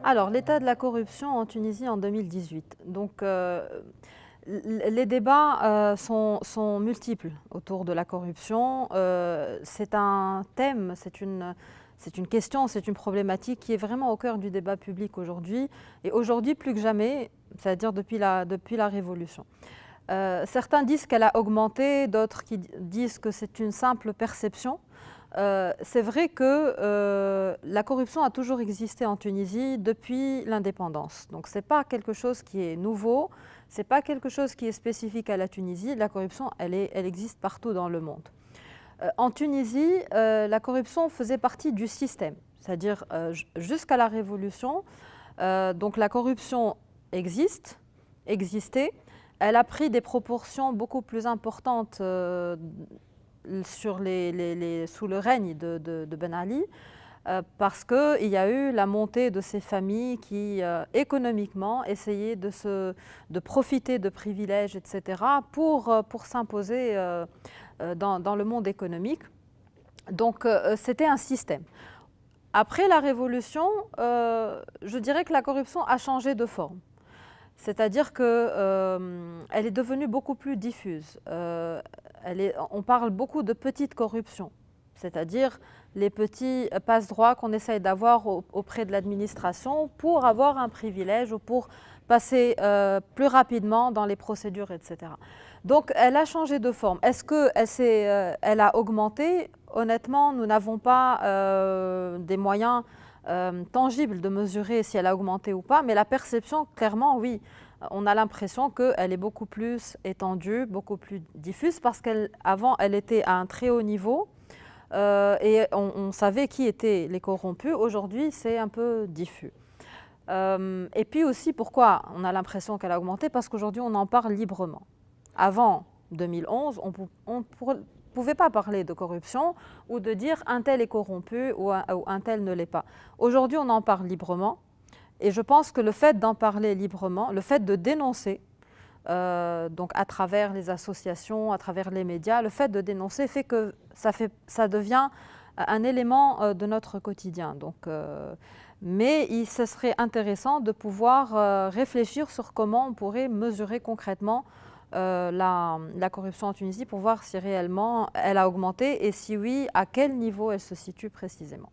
Alors, l'état de la corruption en Tunisie en 2018. Donc, les débats sont multiples autour de la corruption. C'est un thème, c'est une question, c'est une problématique qui est vraiment au cœur du débat public aujourd'hui. Et aujourd'hui, plus que jamais, c'est-à-dire depuis la Révolution. Certains disent qu'elle a augmenté, d'autres qui disent que c'est une simple perception. C'est vrai que la corruption a toujours existé en Tunisie depuis l'indépendance. Donc ce n'est pas quelque chose qui est nouveau, ce n'est pas quelque chose qui est spécifique à la Tunisie. La corruption, elle existe partout dans le monde. En Tunisie, la corruption faisait partie du système, c'est-à-dire jusqu'à la Révolution. Donc la corruption existait. Elle a pris des proportions beaucoup plus importantes sous le règne de Ben Ali, parce qu'il y a eu la montée de ces familles qui, économiquement, essayaient de profiter de privilèges, etc., pour s'imposer dans le monde économique. Donc, c'était un système. Après la Révolution, je dirais que la corruption a changé de forme. C'est-à-dire qu'elle est devenue beaucoup plus diffuse. On parle beaucoup de petites corruptions, c'est-à-dire les petits passe-droits qu'on essaye d'avoir auprès de l'administration pour avoir un privilège ou pour passer plus rapidement dans les procédures, etc. Donc elle a changé de forme. Est-ce qu'elle a augmenté? Honnêtement, nous n'avons pas des moyens tangible de mesurer si elle a augmenté ou pas, mais la perception, clairement, oui. On a l'impression qu'elle est beaucoup plus étendue, beaucoup plus diffuse, parce qu'avant, elle était à un très haut niveau et on savait qui étaient les corrompus. Aujourd'hui, c'est un peu diffus. Et puis aussi, pourquoi on a l'impression qu'elle a augmenté? Parce qu'aujourd'hui, on en parle librement. Avant 2011, on pouvait pas parler de corruption ou de dire un tel est corrompu ou un tel ne l'est pas. Aujourd'hui, on en parle librement et je pense que le fait d'en parler librement, le fait de dénoncer, donc à travers les associations, à travers les médias, le fait de dénoncer fait que ça devient un élément de notre quotidien. Donc, mais ce serait intéressant de pouvoir réfléchir sur comment on pourrait mesurer concrètement la corruption en Tunisie pour voir si réellement elle a augmenté et si oui, à quel niveau elle se situe précisément.